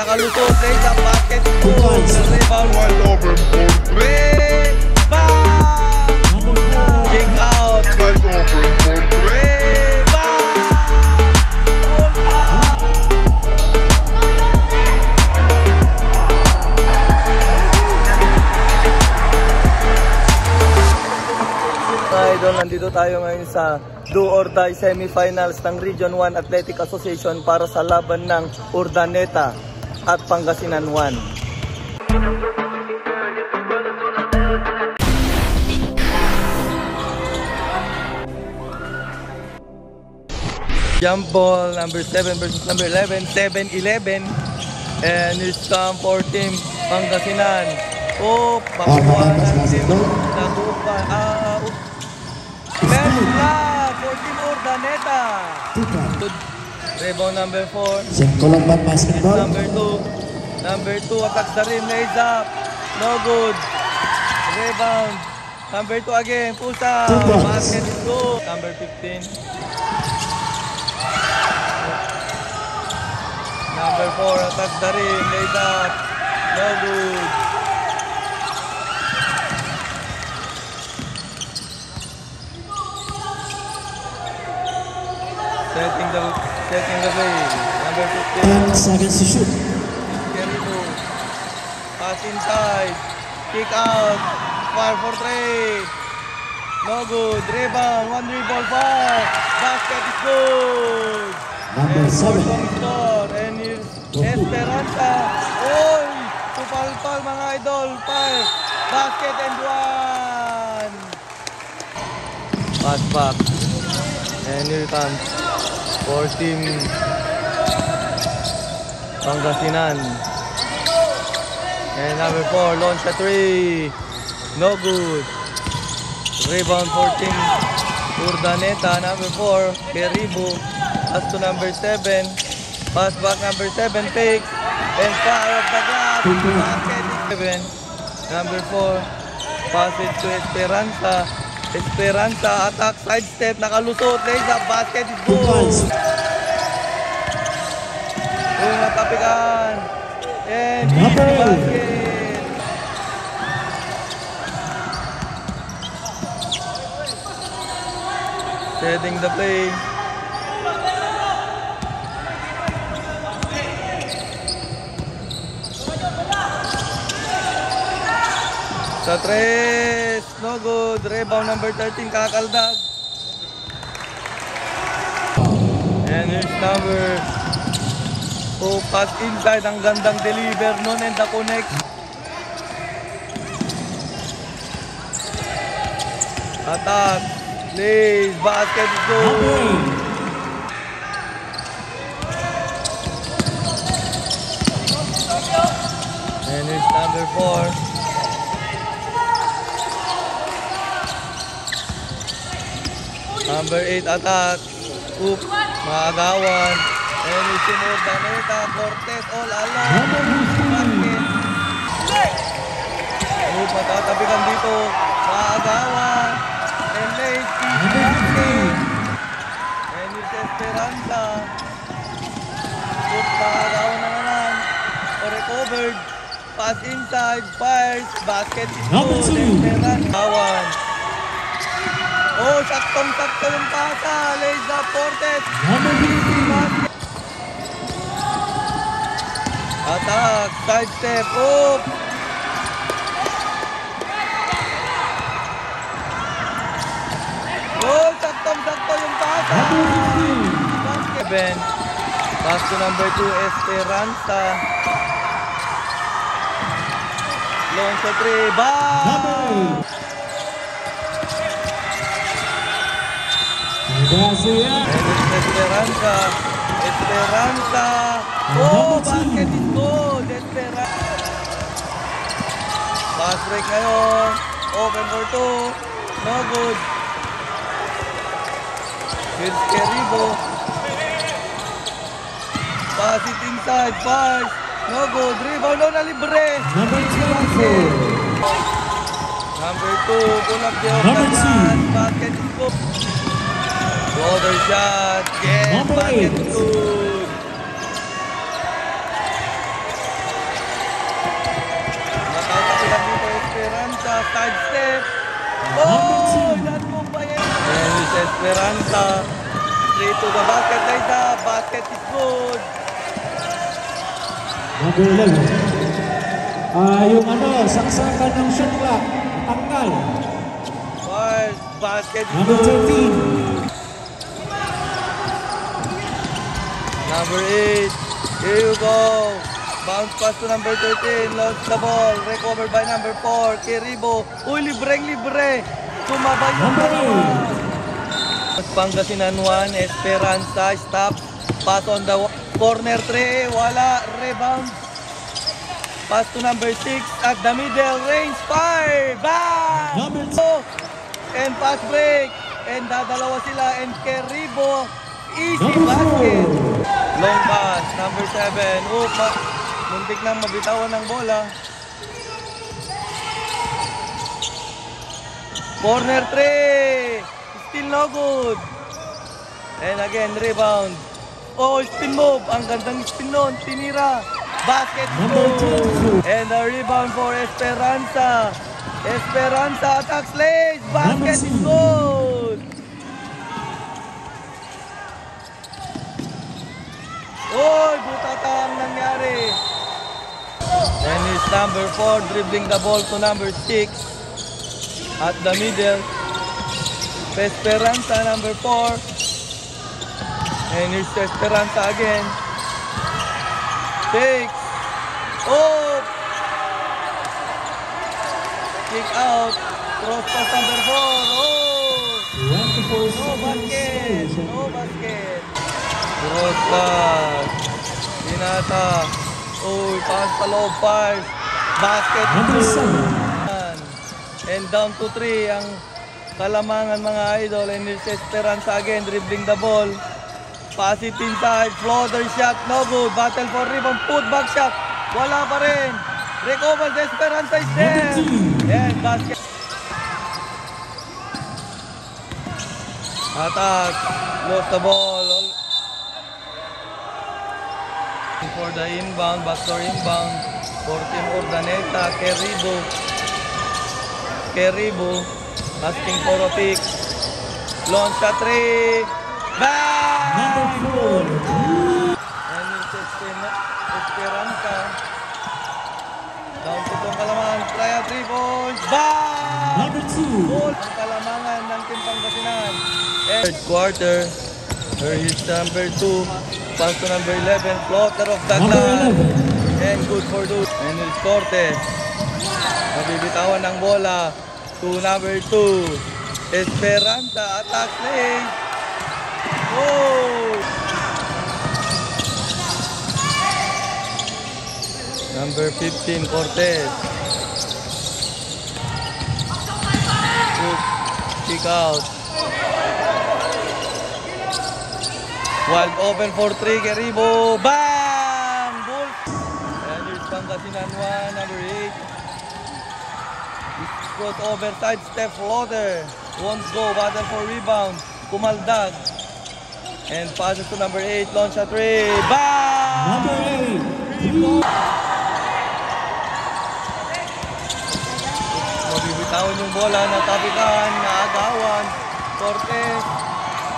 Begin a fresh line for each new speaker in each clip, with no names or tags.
nakalusot. Raise up, basket, goal. Rebound, wide open for three. Bang! Kick out, wide open for three. Bang! Idol, nandito tayo ngayon sa Do or Die semifinals ng Region 1 Athletic Association para sa laban ng Urdaneta at Pangasinan 1. Jump ball, number 7 versus number 11, 7-11. And it's come for team Pangasinan. Oh, pakuha ng team Nagupa. Bella for team Urdaneta. Rebound number 4.
Sengkolomban basketball.
Number 2 attacks the rim, lays up. No good. Rebound. Number 2 again. Push up. Basket is good. Number 15. Number 4 attacks the rim, lays up. No good. Setting the play. Number 15.
10 seconds to shoot.
Keribu. Pass inside. Kick out. Fire for 3. No good. Rebound. 1 dribble far. Basket is good.
Number 7.
And here's Esperanza. Oy! Tupalpal mga idol. Fire. Basket and 1. Pass back. And here comes for team Pangasinan. And number 4, launch a 3. No good. Rebound for team Urdaneta. Number 4, Keribu. Pass to number 7. Pass back number 7, takes. And fire off the glass. Basket is 7. Number 4, pass it to Esperanza. Esperanza, attack, sidestep, nakalusot, lays up, basket is good. Natapikan. And basket. Setting the play. Sa 3, no good. Rebound number 13, kakaldag. And here's number 2, pass inside. Ang gandang deliver nun and the connect. Attack. Plays. Basket is good. And here's number 4. Number 8 attack. Oop, mga agawan. And it's in Urdaneta. Cortez all alone. Basket. Oop, matatabigan dito. Mga agawan. And late. Basket. And it's Esperanza. Oop, mga agawan na naman. Recovered. Pass inside. Fires. Basket is good. Esperanza. Agawan. Oh, saktong-sakto yung pasa. Lays up, Cortez. Attack, sidestep, up. Oh, saktong-sakto yung pasa. Basket. Pass to number 2, Esperanza. Long sa 3, bang! Esperanza. Oh, basket is good. Esperanza. Pass break ngayon. Open for 2. No good. Here's Keribu. Pass it inside. Pass. No good. Rebound na libre.
Number
2. Pull up the offense. Basket is good. Other shot, yes, basket is good. side step. Oh, that move by and it's Esperanza. Straight to the basket like that. Basket is good.
Number 11. Yung saksakan ng shot clock. Tanggal.
First basket is
Number
good.
13.
Number 8. Here you go. Bounce pass to number 13. Launch the ball. Recovered by number 4. Kiribo. Uy, libre. Sumabay yung
Number
dalawa. Pangasinan 1. Esperanza. Stop. Pass on the corner 3. Wala. Rebound. Pass to number 6 at the middle. Range 5. Bang!
Number 2.
And pass break. And dadalawa sila. And Kiribo. Easy
Number
basket.
4.
Long pass. Number 7. Muntik nang mabitawan ng bola. Corner 3. Still no good. And again, rebound. Oh, spin move. Ang gandang spin nun. Tinira. Basket
Number
goal.
22.
And a rebound for Esperanza. Esperanza attacks late. Basket is good. Oy, butata ang nangyari. And it's number 4 dribbling the ball to number 6 at the middle. Esperanza number 4. And it's Esperanza again. Takes. Oh! Kick out. Cross pass number 4. Oh!
24
No basket.
seconds.
No basket. Cross pass. Pinata. Uy, pass sa loob 5. Basket.
Number 7.
And down to 3 ang Kalamangan mga idol. And it's Esperanza again dribbling the ball. Pass it inside. Floater shot. No good. Battle for rebound. Put back shot. Wala pa rin. Recover. The Esperanza is there. And basket. Attack. Lost the ball. For the inbound. Backdoor inbound. For Team Urdaneta. Kiribo. Asking for a pick. Launch shot 3. Bang!
Number 4.
And it's Esperanza. Down to itong Kalamangan. Try a 3 points. Bang!
Number 2.
Goal ang Kalamangan ng Team Pangasinan. Third quarter. Here is number 2. Pass to number 11. Floater of
Number
Dagdag.
11.
And good for two. And it's Cortez. Nabibitawan ng bola to number 2. Esperanza attack lane. Oh! Number 15, Cortez. Good. Kick out. Wild open for 3, Kiribo. Bang! Bull. And here's Pangasinan 1, number 8. Cross over, side step, floater. Won't go, battle for rebound. Kumaldag. And passes to number 8, launch at 3. Bang!
Number 8.
Mabibitawan yung bola, natapikan, naagawan. Cortez,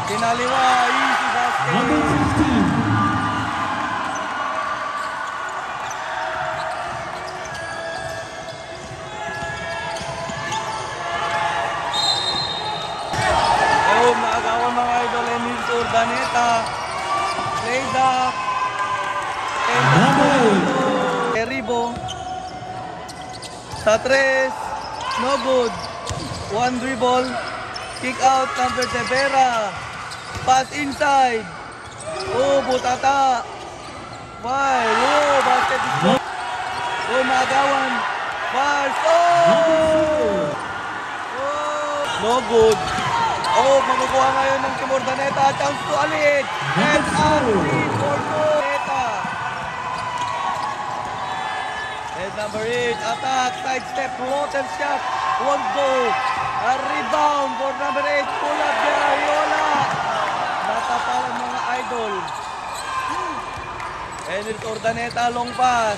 kinaliwa, easy basket.
Number 15.
Ayun, naagawan mga idol, Emil Urdaneta. Laid up. And
Number 8.
Kiribo. Sa 3. No good. One dribble. Kick out number Tevera. Pass inside. Oh, butata. Why? Oh, basket is good. Oh, maagawan. Pass. Oh! Oh! No good. Oh, makukuha ngayon ng Team Urdaneta. Chance to Alit. And out. For Urdaneta. And number 8, attack, side step, floater shot, won't go. A rebound for number 8, pull up the Ariola. Natapalan mga idol. And it's Urdaneta, long pass.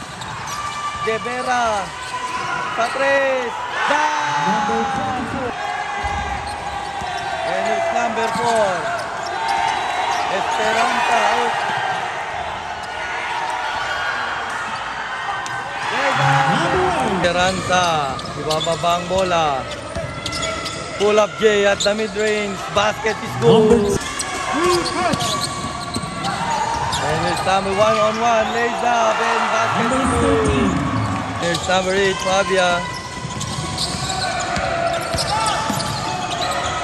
Jebera, sa 3, down!
Number 24.
And it's number 4. Esperanza out.
Number 8.
Esperanza, ibababa ang bola. Pull up J at the mid-range. Basket is
Number
good.
3.
And it's number 1-on-1. Lays up and basket
Number
is good.
13.
There's number 8, Fabia.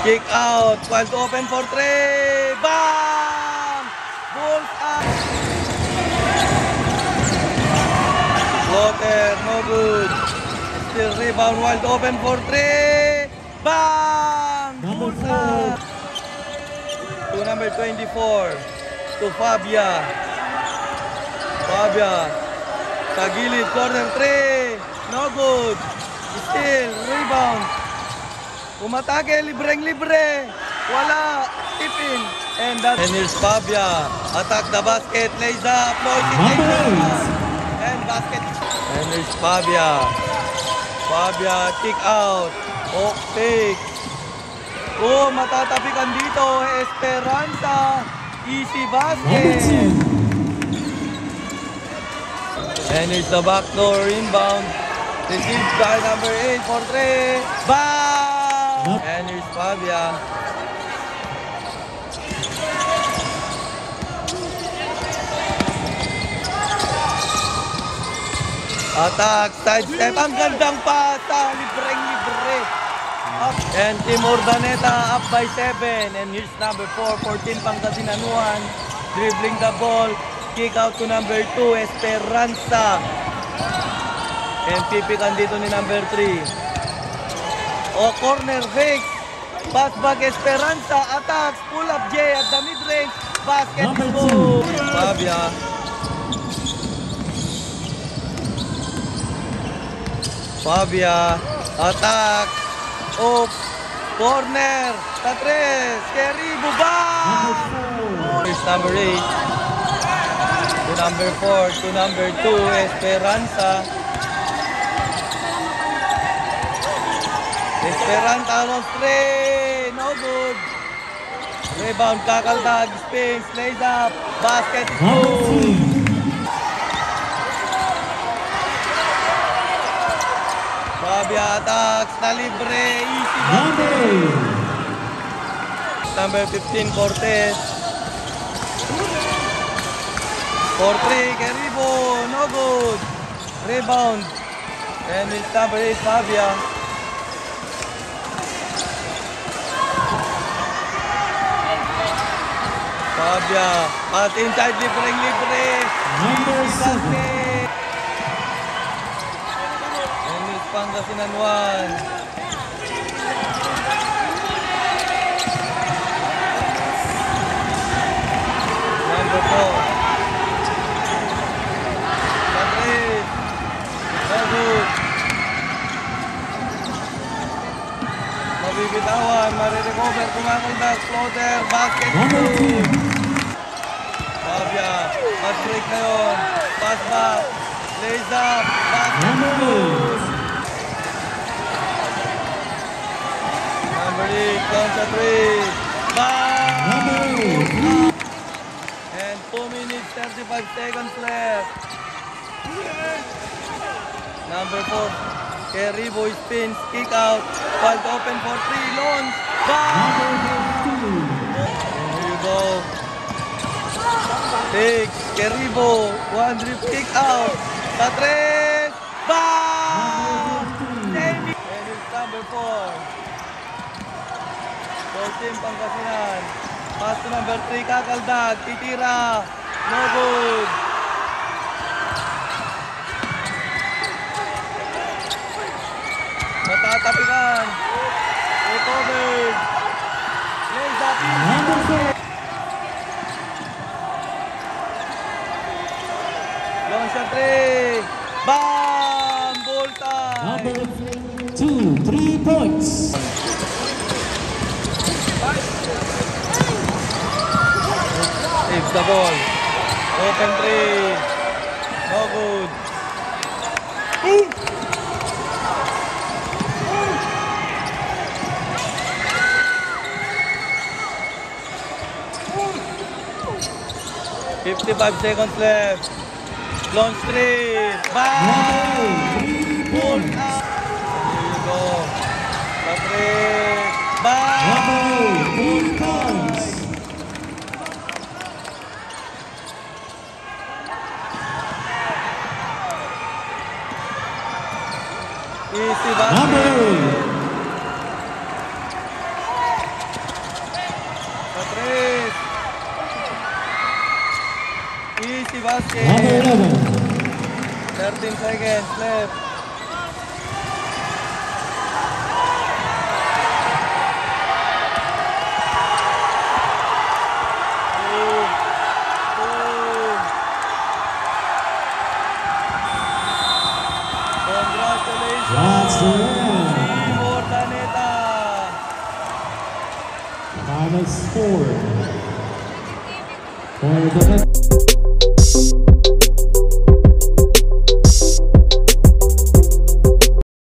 Kick out. Wide open for 3. Bang! Bulls up. Floater, no good. Still rebound. Wide open for 3. Bang!
Number
Bulls up. To number 24. To Fabia. Fabia. Sa gilid, corner 3. No good. Still, rebound. Umatake, libreng-libre. Wala. Tip in. And here's Fabia. Attack the basket. Lays up. No,
Number 8.
and basket. And here's Fabia. Fabia, kick out. Oh, fake. Oh, matatapikan dito. Esperanza. Easy
Number
basket.
2.
And it's the backdoor inbound. Received by number 8 for 3. Bang! And here's Fabia. Attack, sidestep. Ang gandang pasa. Libreng-libre. Up. And Team Urdaneta up by 7. And here's number 4, 14 Pangasinan. Dribbling the ball. Kick out to number 2, Esperanza. And pipikan dito ni number 3. O, corner fake. Pass back Esperanza. Attacks. Pull up J at the mid-range. Basket is
Number
good.
2.
Fabia. Fabia. Attack. Oh, corner. Tatres. Kerry. Bubang.
Number 4.
Here's number 8. To number 4, to number 2, Esperanza. Esperanza on 3, no good. Rebound, kakaldag, spins, lays up, basket is
Number
good.
3.
Fabia attacks, na libre, easy.
Number 8.
Number 15, Cortez. For 3, Keribo, no good. Rebound. And it's number 8, Fabia. Fabia, at inside libreng-libre.
Number 7.
Basket. And it's Pangasinan 1. Number 4. Good. Mabibitawan, marirecover, kumakaldag, floater, basket.
Number 2.
Fabia, pass break na yun. Pass back, lays up, basket.
Number 8.
Number 8, down sa 3. Bang!
Number 8.
And 2 minutes, 35 seconds left. Number 4, Keribo spins, kick out, wide open for 3, launch, bang!
Number 15.
Here you go. 6, Keribo, one drip kick out, sa 3, bang!
Number 15.
And it's number 4. 14, Pangasinan. Pass to number 3, kakaldag, titira, no good. Matatapikan. Recovered. Lays up.
Number 4.
Long shot 3. Bam! Ball time.
Number 2. 3 points.
Saves the ball. Open 3. No good. 55 seconds left. Long street. Bang!
Number 3 points.
There you go. Patrick. Bang!
Number 3 points.
Easy basket.
Number
Patrick. Easy
Number
basket.
11.
13 seconds left. Boom. Boom. Congratulations.
That's the end.
Team Urdaneta.
Final score for the